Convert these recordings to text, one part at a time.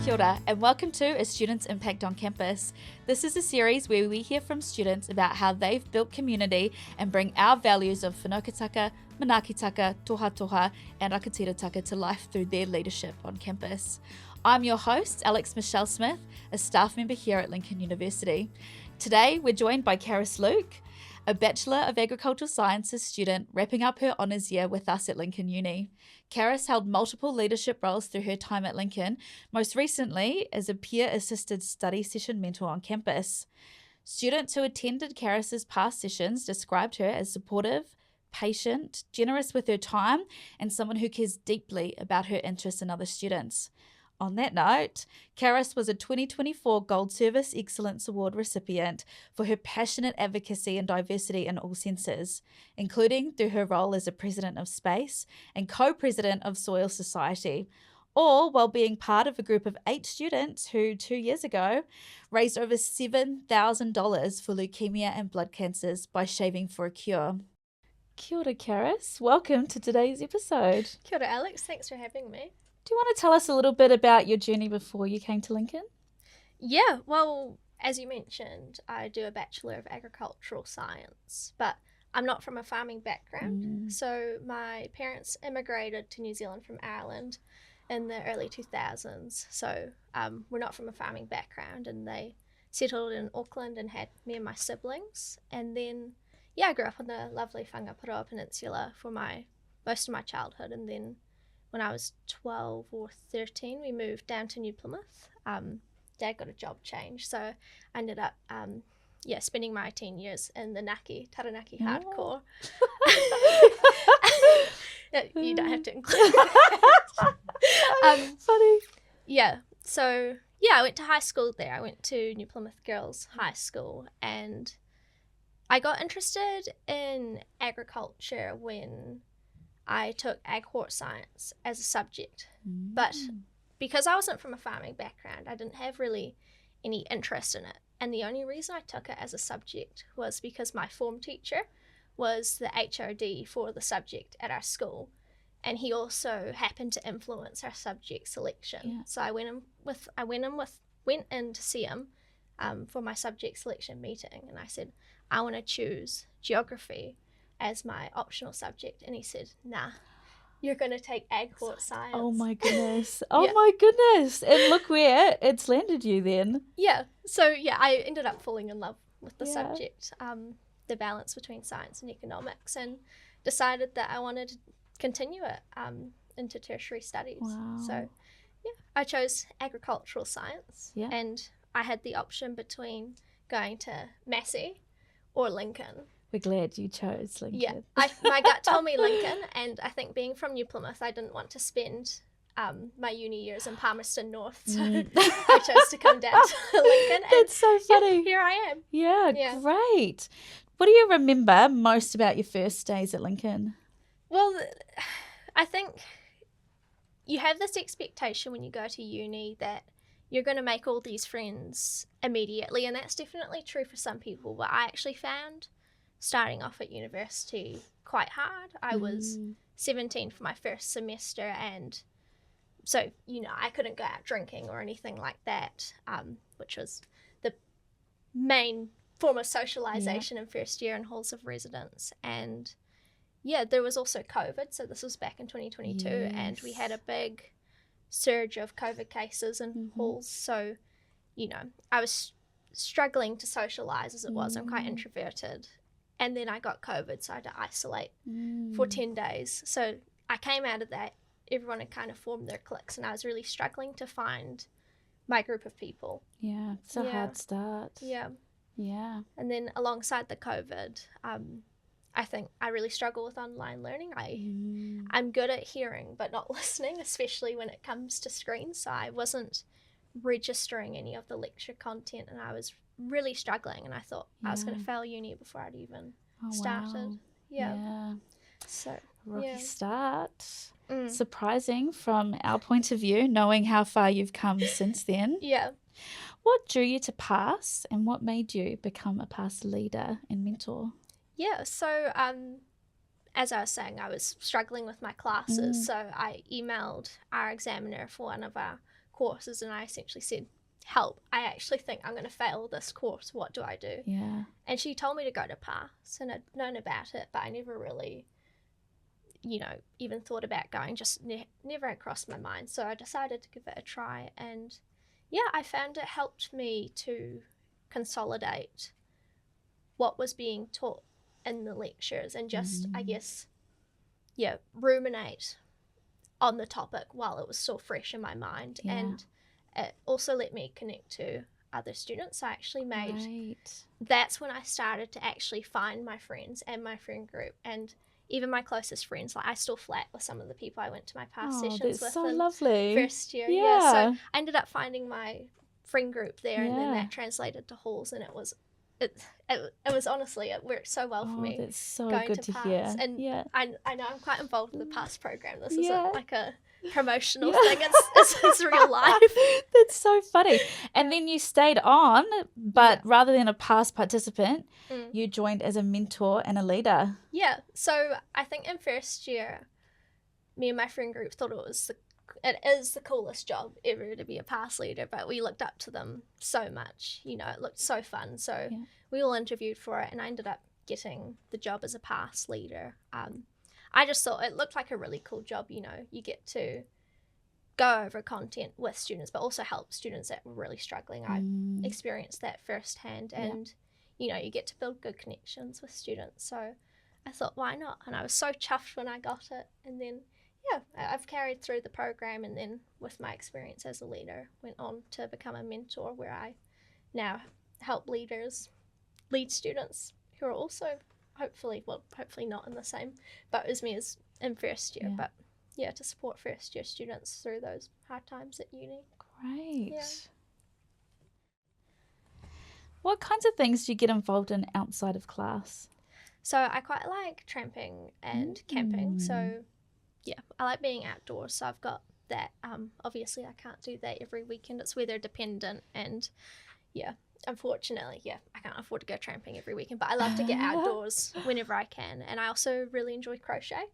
Kia ora, and welcome to A Student's Impact on Campus. This is a series where we hear from students about how they've built community and bring our values of whanaukataka, manaakitaka, toha toha, and rakatirataka to life through their leadership on campus. I'm your host, Alex Michelle Smith, a staff member here at Lincoln University. Today, we're joined by Carys Luke, a Bachelor of Agricultural Sciences student wrapping up her honours year with us at Lincoln Uni. Carys held multiple leadership roles through her time at Lincoln, most recently as a peer-assisted study session mentor on campus. Students who attended Carys's past sessions described her as supportive, patient, generous with her time, and someone who cares deeply about her interests in other students. On that note, Carys was a 2024 Gold Service Excellence Award recipient for her passionate advocacy and diversity in all senses, including through her role as a president of Space and co-president of Soil Society, all while being part of a group of 8 students who 2 years ago raised over $7,000 for leukemia and blood cancers by shaving for a cure. Kia ora, Carys. Welcome to today's episode. Kia ora, Alex. Thanks for having me. Do you want to tell us a little bit about your journey before you came to Lincoln? Yeah, well, as you mentioned, I do a Bachelor of Agricultural Science, but I'm not from a farming background. So my parents immigrated to New Zealand from Ireland in the early 2000s. So we're not from a farming background, and they settled in Auckland and had me and my siblings. And then, yeah, I grew up on the lovely Whangaparoa Peninsula for most of my childhood, and then when I was 12 or 13, we moved down to New Plymouth. Dad got a job change, so I ended up, spending my teen years in the Taranaki hardcore. You don't have to include that. Funny. Yeah, so yeah, I went to high school there. I went to New Plymouth Girls High School, and I got interested in agriculture when I took Ag-Hort Science as a subject, but because I wasn't from a farming background, I didn't have really any interest in it. And the only reason I took it as a subject was because my form teacher was the HOD for the subject at our school, and he also happened to influence our subject selection. Yeah. So I went in to see him for my subject selection meeting, and I said, I want to choose geography as my optional subject, and he said, nah, you're going to take Ag-Hort Science. Oh my goodness. My goodness. And look where it's landed you then. Yeah. So yeah, I ended up falling in love with the subject, the balance between science and economics, and decided that I wanted to continue it into tertiary studies. Wow. So yeah, I chose agricultural science, and I had the option between going to Massey or Lincoln. We're glad you chose Lincoln. Yeah, my gut told me Lincoln, and I think being from New Plymouth, I didn't want to spend my uni years in Palmerston North, so I chose to come down to Lincoln. That's so funny. Yeah, here I am. Yeah, great. What do you remember most about your first days at Lincoln? Well, I think you have this expectation when you go to uni that you're going to make all these friends immediately, and that's definitely true for some people, but I actually found starting off at university quite hard. I was 17 for my first semester, and so, I couldn't go out drinking or anything like that, which was the main form of socialization in first year in halls of residence. And yeah, there was also COVID, so this was back in 2022, and we had a big surge of COVID cases in halls, so I was struggling to socialize as it was. I'm quite introverted. And then I got COVID, so I had to isolate for 10 days. So I came out of that, everyone had kind of formed their cliques, and I was really struggling to find my group of people. Yeah, it's a hard start. Yeah. Yeah. And then alongside the COVID, I think I really struggle with online learning. I'm good at hearing but not listening, especially when it comes to screens. So I wasn't registering any of the lecture content, and I was really struggling, and I thought I was going to fail uni before I'd even started. Wow. Yeah. So rocky start. Surprising from our point of view, knowing how far you've come since then. Yeah. What drew you to PASS, and what made you become a PASS leader and mentor? Yeah, so as I was saying, I was struggling with my classes, so I emailed our examiner for one of our courses, and I essentially said, help, I actually think I'm going to fail this course. What do I do? Yeah. And she told me to go to PASS, and I'd known about it, but I never really, even thought about going, just never had crossed my mind. So I decided to give it a try, and yeah, I found it helped me to consolidate what was being taught in the lectures and just, I guess, ruminate on the topic while it was still fresh in my mind. Yeah. And it also let me connect to other students. I actually made, Right. that's when I started to actually find my friends and my friend group, and even my closest friends. Like, I still flat with some of the people I went to my PASS sessions that's with so in lovely. first year. Yeah. So I ended up finding my friend group there, and then Yeah. that translated to halls, and it was honestly, it worked so well for me. That's so going good to hear. PASS. And yeah. I know I'm quite involved in the PASS program. This Yeah. isn't like a promotional Yeah. thing. It's real life. That's so funny. And then you stayed on, but rather than a past participant, you joined as a mentor and a leader. Yeah. So I think in first year, me and my friend group thought it is the coolest job ever to be a PASS leader, but we looked up to them so much. It looked so fun. So we all interviewed for it, and I ended up getting the job as a PASS leader. I just thought it looked like a really cool job. You get to go over content with students, but also help students that were really struggling. I experienced that firsthand, and you get to build good connections with students. So I thought, why not? And I was so chuffed when I got it. And then I've carried through the program, and then with my experience as a leader, went on to become a mentor, where I now help lead students who are also hopefully not in the same boat as me as in first year, but to support first year students through those hard times at uni. Great. Yeah. What kinds of things do you get involved in outside of class? So I quite like tramping and camping. So I like being outdoors. So I've got that. Obviously I can't do that every weekend. It's weather dependent, and unfortunately, I can't afford to go tramping every weekend, but I love to get outdoors whenever I can. And I also really enjoy crochet.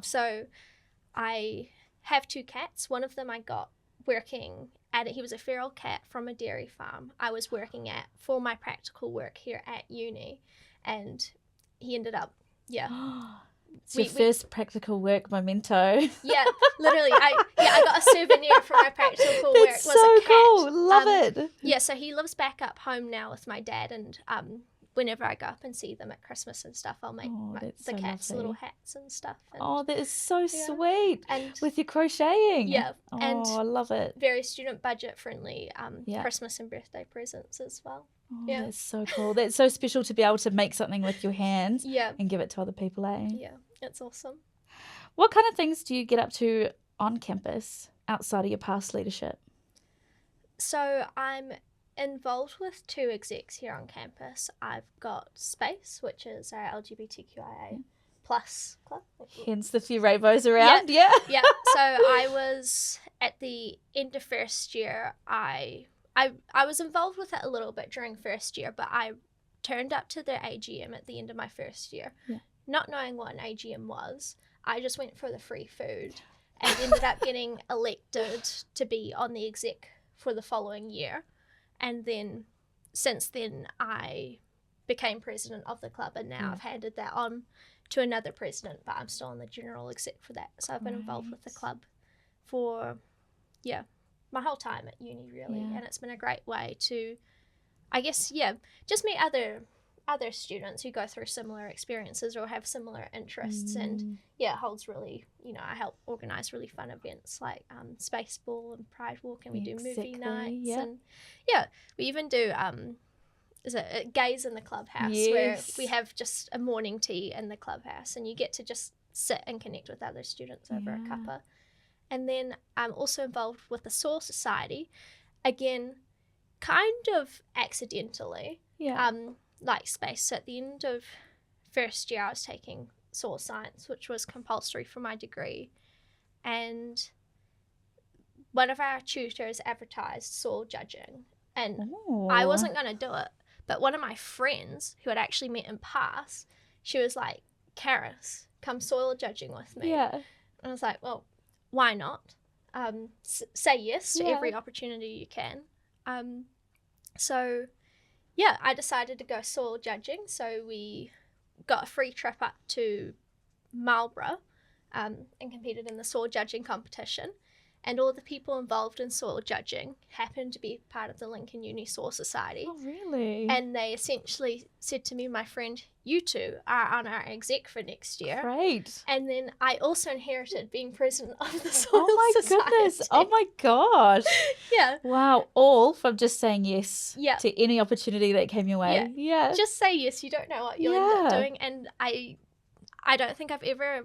So I have 2 cats. One of them I got working at it. He was a feral cat from a dairy farm I was working at for my practical work here at uni, and he ended up It's your first practical work memento. Yeah, literally. I got a souvenir from my practical work. That's Was so a cat. cool. Love it. Yeah, so he lives back up home now with my dad, and whenever I go up and see them at Christmas and stuff, I'll make the cats lovely. little hats and stuff. And, that is so sweet. And with your crocheting. Yeah. And I love it. very student budget friendly Christmas and birthday presents as well. That's so cool. That's so special to be able to make something with your hands and give it to other people, eh? Yeah, it's awesome. What kind of things do you get up to on campus outside of your past leadership? So I'm involved with 2 execs here on campus. I've got Space, which is our LGBTQIA plus club. Hence the few rainbows around. Yeah. So I was at the end of first year. I was involved with it a little bit during first year, but I turned up to their AGM at the end of my first year, not knowing what an AGM was. I just went for the free food and ended up getting elected to be on the exec for the following year. And then since then I became president of the club, and now I've handed that on to another president, but I'm still on the general exec for that. So I've been involved with the club for my whole time at uni, really. And it's been a great way to, I guess, just meet other students who go through similar experiences or have similar interests. And it holds really, I help organise really fun events like Space Ball and Pride Walk, and we do movie nights. And we even do is it Gays in the Clubhouse, where we have just a morning tea in the clubhouse, and you get to just sit and connect with other students over a cuppa. And then I'm also involved with the Soul Society, again, kind of accidentally, like Space. So at the end of first year, I was taking Soul Science, which was compulsory for my degree. And one of our tutors advertised soul judging. And I wasn't going to do it. But one of my friends who had actually met in PASS, she was like, Carys, come soil judging with me. And I was like, well, why not? say yes to Yeah. every opportunity you can. So yeah, I decided to go soil judging. So we got a free trip up to Marlborough and competed in the soil judging competition. And all the people involved in soil judging happened to be part of the Lincoln Uni Soil Society. Oh, really? And they essentially said to me, my friend, you two are on our exec for next year. Great. And then I also inherited being president of the Soil Oh my Society. goodness. Oh my gosh. Yeah. Wow. All from just saying yes Yeah. to any opportunity that came your way. Yeah. Just say yes. You don't know what you'll end up doing. And I don't think I've ever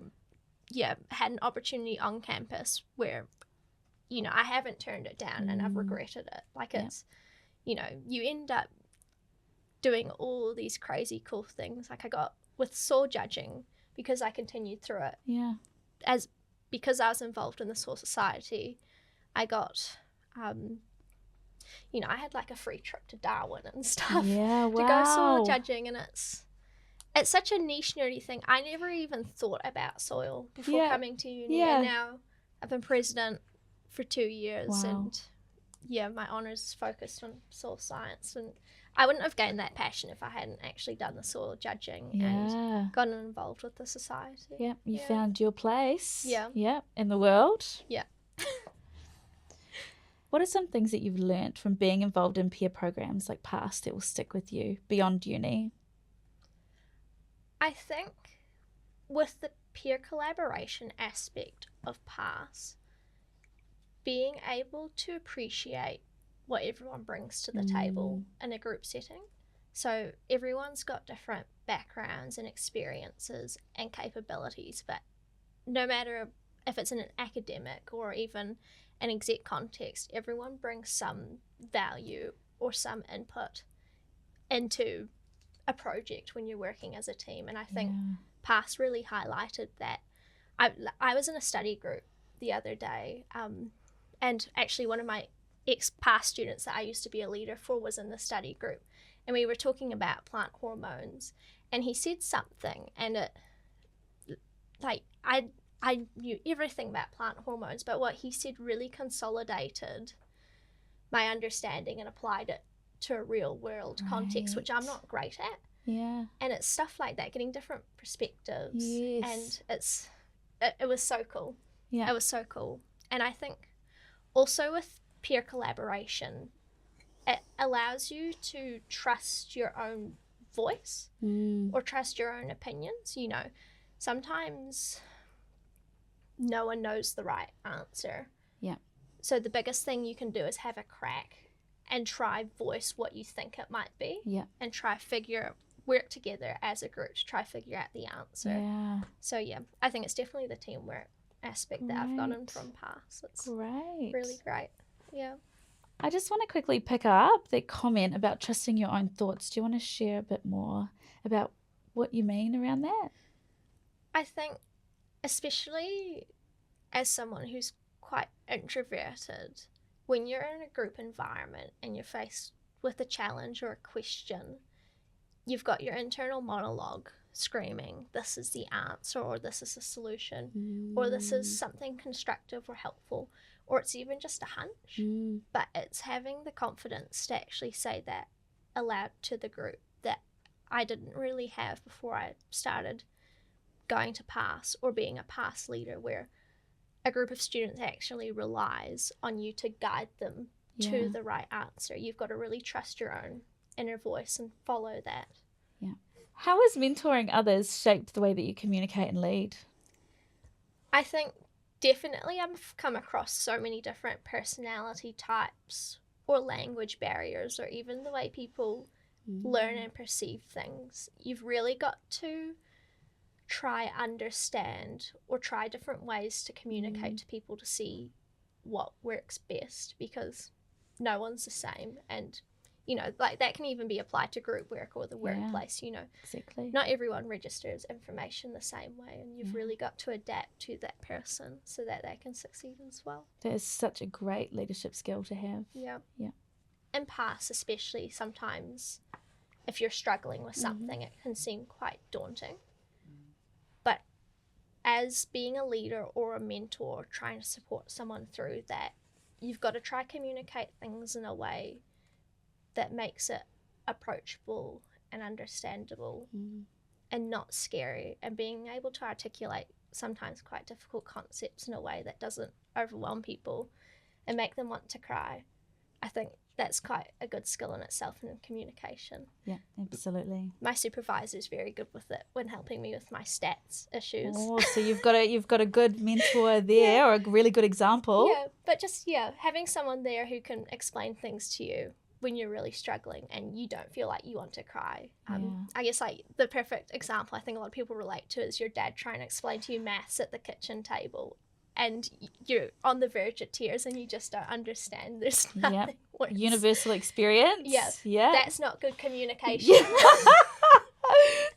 had an opportunity on campus where, you know, I haven't turned it down and I've regretted it. Like it's, you know, you end up doing all these crazy cool things. Like I got with soil judging because I continued through it. Yeah. Because I was involved in the Soil Society, I got, you know, I had like a free trip to Darwin and stuff. Yeah, wow. To go soil judging, and it's such a niche nerdy thing. I never even thought about soil before coming to uni, and now I've been president for 2 years, and my honours is focused on soil science, and I wouldn't have gained that passion if I hadn't actually done the soil judging and gotten involved with the society. Yep, you found your place. Yeah. In the world. Yeah. What are some things that you've learnt from being involved in peer programs like past that will stick with you beyond uni? I think with the peer collaboration aspect of PASS, being able to appreciate what everyone brings to the table in a group setting. So everyone's got different backgrounds and experiences and capabilities, but no matter if it's in an academic or even an exec context, everyone brings some value or some input into a project when you're working as a team. And I think PASS really highlighted that. I was in a study group the other day, and actually one of my ex-PASS students that I used to be a leader for was in the study group, and we were talking about plant hormones, and he said something, and it, like, I knew everything about plant hormones, but what he said really consolidated my understanding and applied it to a real world context, which I'm not great at. Yeah. And it's stuff like that, getting different perspectives. Yes. And it was so cool. Yeah. It was so cool. And I think also with peer collaboration, it allows you to trust your own voice or trust your own opinions. You know, sometimes no one knows the right answer. Yeah. So the biggest thing you can do is have a crack and try voice what you think it might be. Yeah. And work together as a group to try figure out the answer. Yeah. So yeah, I think it's definitely the teamwork aspect that I've gotten from PASS. It's great. Really great. Yeah. I just want to quickly pick up that comment about trusting your own thoughts. Do you want to share a bit more about what you mean around that? I think, especially as someone who's quite introverted, when you're in a group environment and you're faced with a challenge or a question, you've got your internal monologue screaming, this is the answer, or this is a solution, or this is something constructive or helpful, or it's even just a hunch. But it's having the confidence to actually say that aloud to the group that I didn't really have before I started going to PASS or being a PASS leader, where a group of students actually relies on you to guide them to the right answer. You've got to really trust your own inner voice and follow that. Yeah. How has mentoring others shaped the way that you communicate and lead? I think definitely I've come across so many different personality types or language barriers, or even the way people learn and perceive things. You've really got to try understand or try different ways to communicate to people to see what works best, because no one's the same. And you know, like that can even be applied to group work or the workplace. You know, exactly, not everyone registers information the same way, and you've really got to adapt to that person so that they can succeed as well. That is such a great leadership skill to have. Yeah. In PASS especially, sometimes if you're struggling with something, it can seem quite daunting. But as being a leader or a mentor, trying to support someone through that, you've got to try communicate things in a way that makes it approachable and understandable and not scary, and being able to articulate sometimes quite difficult concepts in a way that doesn't overwhelm people and make them want to cry. I think that's quite a good skill in itself in communication. Yeah, absolutely. My supervisor is very good with it when helping me with my stats issues. Oh, so you've got a good mentor there, or a really good example. Yeah, but just having someone there who can explain things to you when you're really struggling and you don't feel like you want to cry. I guess like the perfect example I think a lot of people relate to is your dad trying to explain to you maths at the kitchen table, and you're on the verge of tears and you just don't understand. There's nothing worse. Universal experience. Yeah. That's not good communication.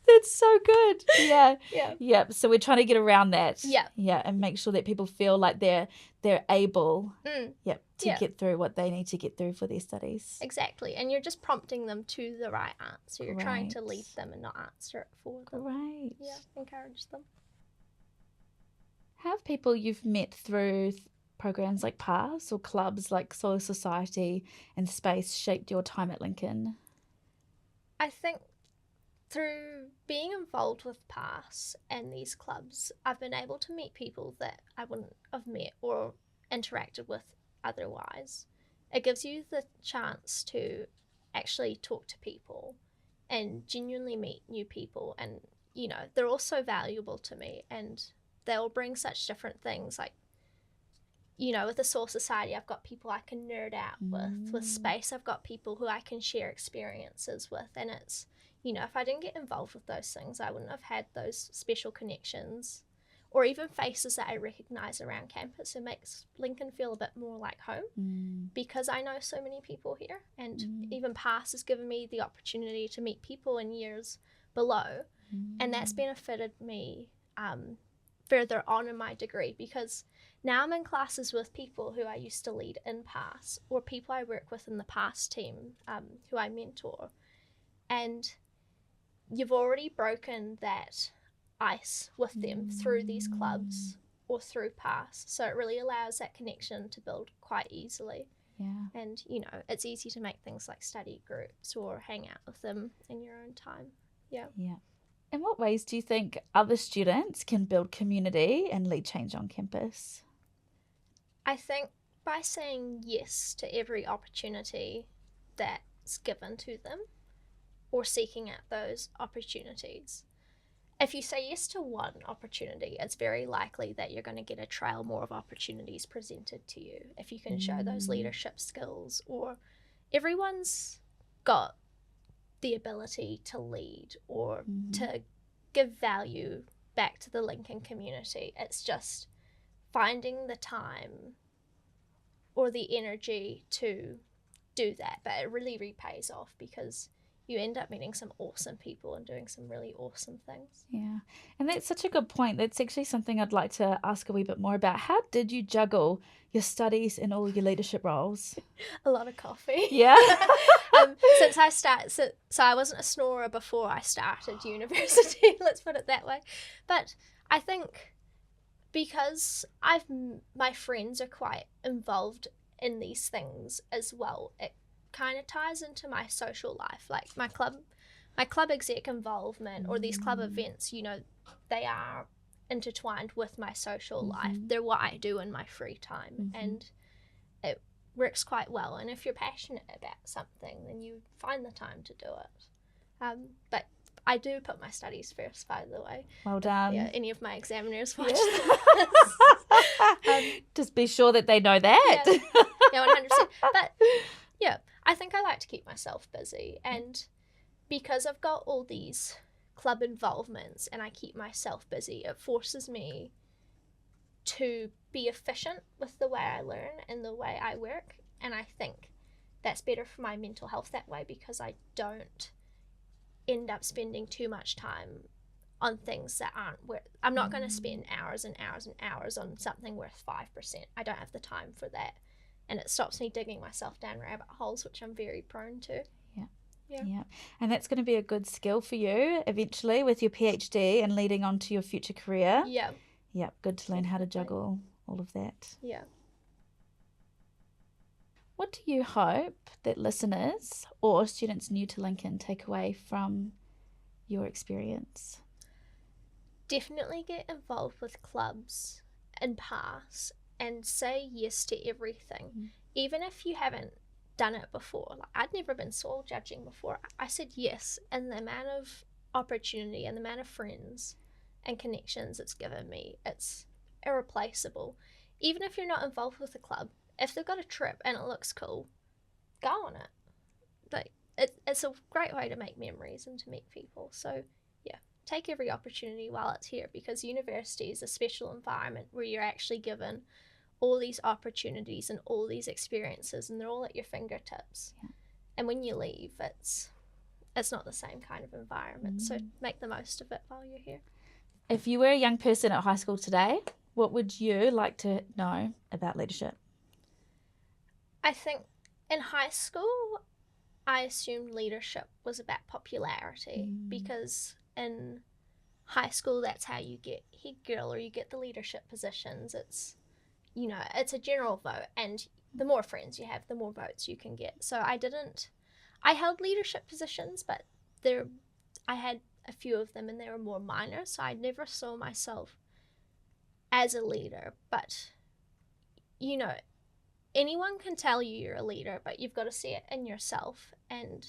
That's so good. Yeah. Yeah. So we're trying to get around that. Yeah. And make sure that people feel like they're able to get through what they need to get through for their studies. Exactly. And you're just prompting them to the right answer. You're trying to lead them and not answer it for them. Great. Yeah. Encourage them. How have people you've met through programs like PASS or clubs like Solar Society and Space shaped your time at Lincoln? I think through being involved with PASS and these clubs, I've been able to meet people that I wouldn't have met or interacted with otherwise. It gives you the chance to actually talk to people and genuinely meet new people, and they're also valuable to me, and they'll bring such different things. Like, with the Soul Society, I've got people I can nerd out with Space, I've got people who I can share experiences with, and it's, if I didn't get involved with those things, I wouldn't have had those special connections or even faces that I recognize around campus. It makes Lincoln feel a bit more like home because I know so many people here, and even PASS has given me the opportunity to meet people in years below, and that's benefited me further on in my degree, because now I'm in classes with people who I used to lead in PASS or people I work with in the PASS team who I mentor, and you've already broken that ice with them through these clubs or through PASS, so it really allows that connection to build quite easily. And it's easy to make things like study groups or hang out with them in your own time. In what ways do you think other students can build community and lead change on campus? I think by saying yes to every opportunity that's given to them or seeking out those opportunities. If you say yes to one opportunity, it's very likely that you're going to get a trail more of opportunities presented to you if you can show those leadership skills. Or everyone's got the ability to lead or to give value back to the Lincoln community. It's just finding the time or the energy to do that. But it really repays off because you end up meeting some awesome people and doing some really awesome things. Yeah. And that's such a good point. That's actually something I'd like to ask a wee bit more about. How did you juggle your studies and all your leadership roles? A lot of coffee. Yeah. Since I started, so I wasn't a snorer before I started university, let's put it that way. But I think because my friends are quite involved in these things as well, it kind of ties into my social life. Like my club exec involvement or these club events, they are intertwined with my social life. They're what I do in my free time, and it works quite well. And if you're passionate about something, then you find the time to do it. But I do put my studies first, by the way. Well done. Yeah, any of my examiners watch this. Just be sure that they know that. Yeah, 100%. But yeah, I think I like to keep myself busy, and because I've got all these club involvements and I keep myself busy, it forces me to be efficient with the way I learn and the way I work, and I think that's better for my mental health that way, because I don't end up spending too much time on things that aren't worth. I'm not going to spend hours and hours and hours on something worth 5%. I don't have the time for that, and it stops me digging myself down rabbit holes, which I'm very prone to. Yeah. And that's going to be a good skill for you eventually with your PhD and leading on to your future career. Yeah. Yeah, good to learn how to Definitely. juggle all of that. Yeah. What do you hope that listeners or students new to Lincoln take away from your experience? Definitely get involved with clubs and pass and say yes to everything. Mm. Even if you haven't done it before. Like, I'd never been soil judging before. I said yes, and the amount of opportunity and the amount of friends and connections it's given me, it's irreplaceable. Even if you're not involved with the club, if they've got a trip and it looks cool, go on it. Like, it's a great way to make memories and to meet people. So yeah, take every opportunity while it's here, because university is a special environment where you're actually given all these opportunities and all these experiences, and they're all at your fingertips. Yeah. And when you leave, it's not the same kind of environment. So make the most of it while you're here. If you were a young person at high school today, what would you like to know about leadership? I think in high school, I assumed leadership was about popularity, because in high school, that's how you get head girl or you get the leadership positions. It's, it's a general vote, and the more friends you have, the more votes you can get. So I held leadership positions, but I had a few of them and they were more minor, so I never saw myself as a leader. But, anyone can tell you you're a leader, but you've got to see it in yourself. And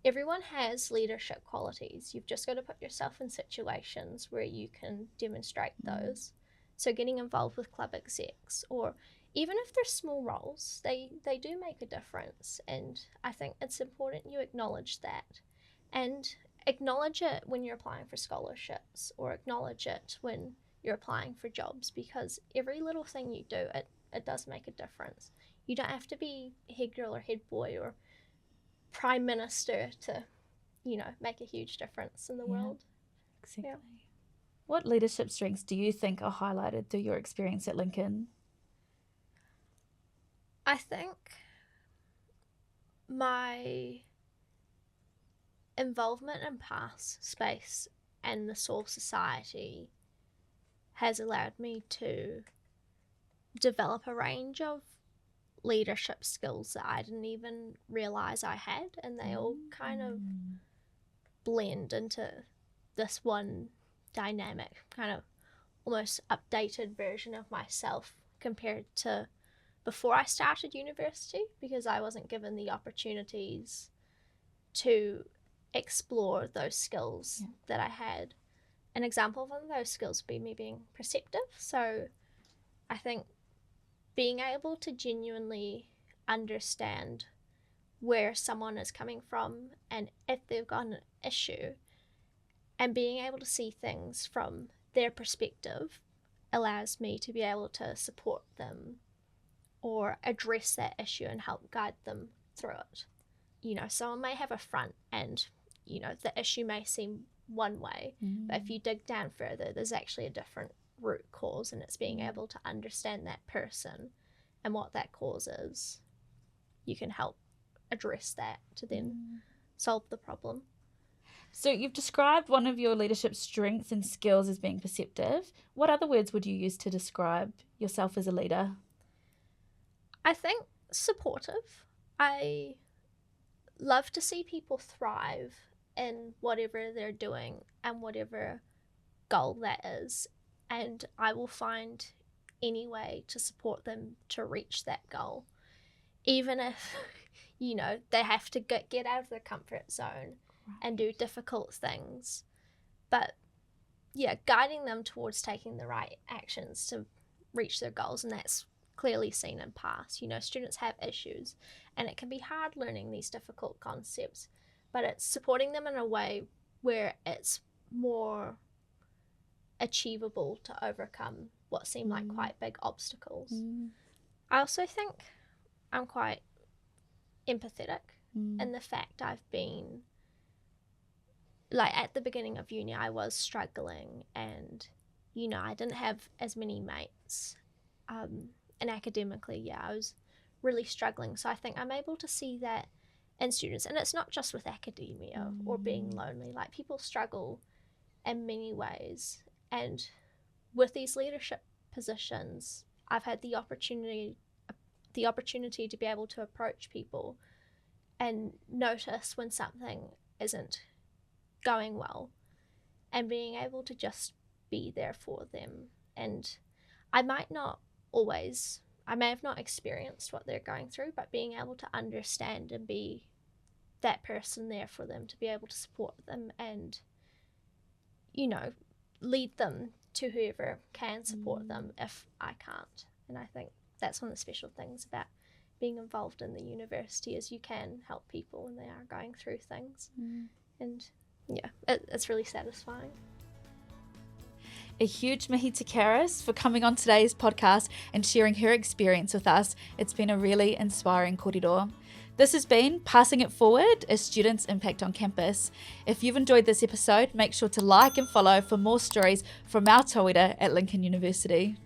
everyone has leadership qualities. You've just got to put yourself in situations where you can demonstrate those. So getting involved with club execs, or even if they're small roles, they do make a difference. And I think it's important you acknowledge that. And acknowledge it when you're applying for scholarships, or acknowledge it when you're applying for jobs, because every little thing you do, it does make a difference. You don't have to be head girl or head boy or prime minister to, make a huge difference in the world. Exactly. Yeah. What leadership strengths do you think are highlighted through your experience at Lincoln? I think my involvement in past space and the Soul Society has allowed me to develop a range of leadership skills that I didn't even realize I had, and they all kind of blend into this one dynamic, kind of almost updated version of myself compared to before I started university, because I wasn't given the opportunities to explore those skills that I had. An example of one of those skills would be me being perceptive. So I think being able to genuinely understand where someone is coming from and if they've got an issue, and being able to see things from their perspective allows me to be able to support them or address that issue and help guide them through it. Someone may have a front and, the issue may seem one way, but if you dig down further, there's actually a different root cause, and it's being able to understand that person and what that cause is. You can help address that to then solve the problem. So you've described one of your leadership strengths and skills as being perceptive. What other words would you use to describe yourself as a leader? I think supportive. I love to see people thrive in whatever they're doing and whatever goal that is, and I will find any way to support them to reach that goal, even if they have to get out of their comfort zone and do difficult things. But guiding them towards taking the right actions to reach their goals. And that's clearly seen in past. Students have issues and it can be hard learning these difficult concepts, but it's supporting them in a way where it's more achievable to overcome what seem like quite big obstacles. I also think I'm quite empathetic in the fact I've been, like, at the beginning of uni I was struggling, and I didn't have as many mates, and academically I was really struggling. So I think I'm able to see that in students, and it's not just with academia or being lonely. Like, people struggle in many ways, and with these leadership positions, I've had the opportunity to be able to approach people and notice when something isn't going well, and being able to just be there for them. And I may have not experienced what they're going through, but being able to understand and be that person there for them, to be able to support them and, you know, lead them to whoever can support them if I can't. And I think that's one of the special things about being involved in the university, is you can help people when they are going through things. And yeah, it's really satisfying. A huge mihi to Carys for coming on today's podcast and sharing her experience with us. It's been a really inspiring kōrero. This has been Passing It Forward, a student's impact on campus. If you've enjoyed this episode, make sure to like and follow for more stories from our tauira at Lincoln University.